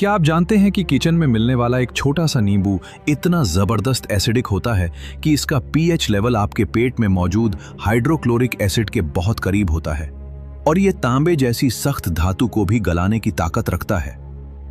क्या आप जानते हैं कि किचन में मिलने वाला एक छोटा सा नींबू इतना जबरदस्त एसिडिक होता है कि इसका पीएच लेवल आपके पेट में मौजूद हाइड्रोक्लोरिक एसिड के बहुत करीब होता है और ये तांबे जैसी सख्त धातु को भी गलाने की ताकत रखता है।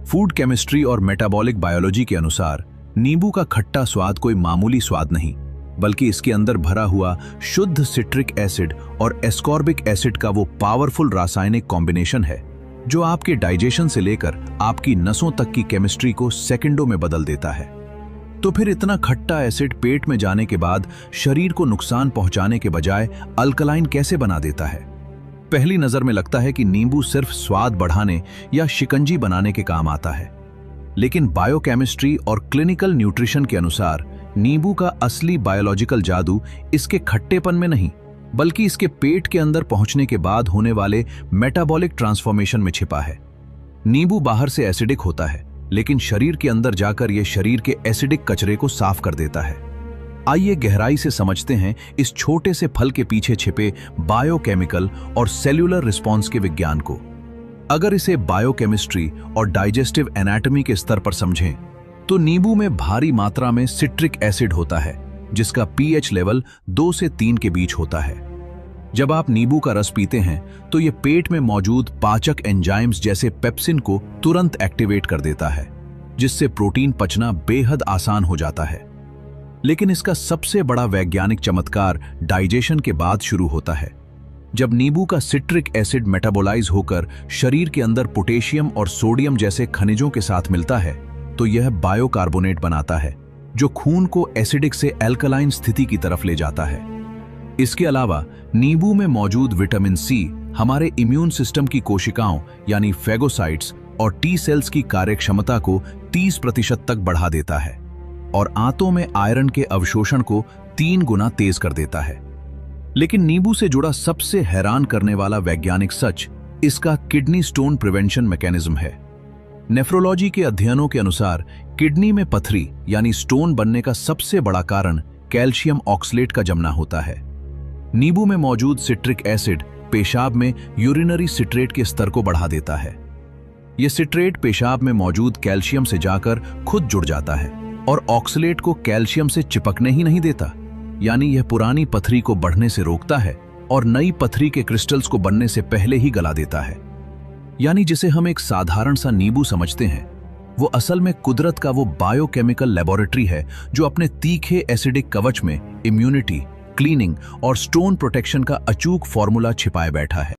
फूड केमिस्ट्री और मेटाबॉलिक बायोलॉजी के अनुसार नींबू का खट्टा स्वाद कोई मामूली स्वाद नहीं, बल्कि इसके अंदर भरा हुआ शुद्ध सिट्रिक एसिड और एस्कॉर्बिक एसिड का वो पावरफुल रासायनिक कॉम्बिनेशन है जो आपके डाइजेशन से लेकर आपकी नसों तक की केमिस्ट्री को सेकंडों में बदल देता है। तो फिर इतना खट्टा एसिड पेट में जाने के बाद शरीर को नुकसान पहुंचाने के बजाय अल्कलाइन कैसे बना देता है? पहली नजर में लगता है कि नींबू सिर्फ स्वाद बढ़ाने या शिकंजी बनाने के काम आता है, लेकिन बायोकेमिस्ट्री और क्लिनिकल न्यूट्रिशन के अनुसार नींबू का असली बायोलॉजिकल जादू इसके खट्टेपन में नहीं, बल्कि इसके पेट के अंदर पहुंचने के बाद होने वाले मेटाबॉलिक ट्रांसफॉर्मेशन में छिपा है। नींबू बाहर से एसिडिक होता है, लेकिन शरीर के अंदर जाकर यह शरीर के एसिडिक कचरे को साफ कर देता है। आइए गहराई से समझते हैं इस छोटे से फल के पीछे छिपे बायोकेमिकल और सेल्यूलर रिस्पॉन्स के विज्ञान को। अगर इसे बायोकेमिस्ट्री और डाइजेस्टिव एनाटॉमी के स्तर पर समझें तो नींबू में भारी मात्रा में सिट्रिक एसिड होता है जिसका पीएच लेवल 2 से 3 के बीच होता है। जब आप नींबू का रस पीते हैं तो यह पेट में मौजूद पाचक एंजाइम्स जैसे पेप्सिन को तुरंत एक्टिवेट कर देता है, जिससे प्रोटीन पचना बेहद आसान हो जाता है। लेकिन इसका सबसे बड़ा वैज्ञानिक चमत्कार डाइजेशन के बाद शुरू होता है। जब नींबू का सिट्रिक एसिड मेटाबोलाइज होकर शरीर के अंदर पोटेशियम और सोडियम जैसे खनिजों के साथ मिलता है तो यह बायोकार्बोनेट बनाता है जो खून को एसिडिक से एल्कलाइन स्थिति की तरफ ले जाता है। इसके अलावा नींबू में मौजूद विटामिन सी हमारे इम्यून सिस्टम की कोशिकाओं यानी फेगोसाइट्स और टी सेल्स की कार्यक्षमता को 30% तक बढ़ा देता है और आंतों में आयरन के अवशोषण को 3 गुना तेज कर देता है। लेकिन नींबू से जुड़ा सबसे हैरान करने वाला वैज्ञानिक सच इसका किडनी स्टोन प्रिवेंशन मैकेनिज्म है। नेफ्रोलॉजी के अध्ययनों के अनुसार किडनी में पथरी यानी स्टोन बनने का सबसे बड़ा कारण कैल्शियम ऑक्सलेट का जमना होता है। नींबू में मौजूद सिट्रिक एसिड पेशाब में यूरिनरी सिट्रेट के स्तर को बढ़ा देता है। यह सिट्रेट पेशाब में मौजूद कैल्शियम से जाकर खुद जुड़ जाता है और ऑक्सलेट को कैल्शियम से चिपकने ही नहीं देता, यानी यह पुरानी पथरी को बढ़ने से रोकता है और नई पथरी के क्रिस्टल्स को बनने से पहले ही गला देता है। यानी जिसे हम एक साधारण सा नींबू समझते हैं, वो असल में कुदरत का वो बायोकेमिकल लेबोरेटरी है जो अपने तीखे एसिडिक कवच में इम्यूनिटी, क्लीनिंग और स्टोन प्रोटेक्शन का अचूक फॉर्मूला छिपाए बैठा है।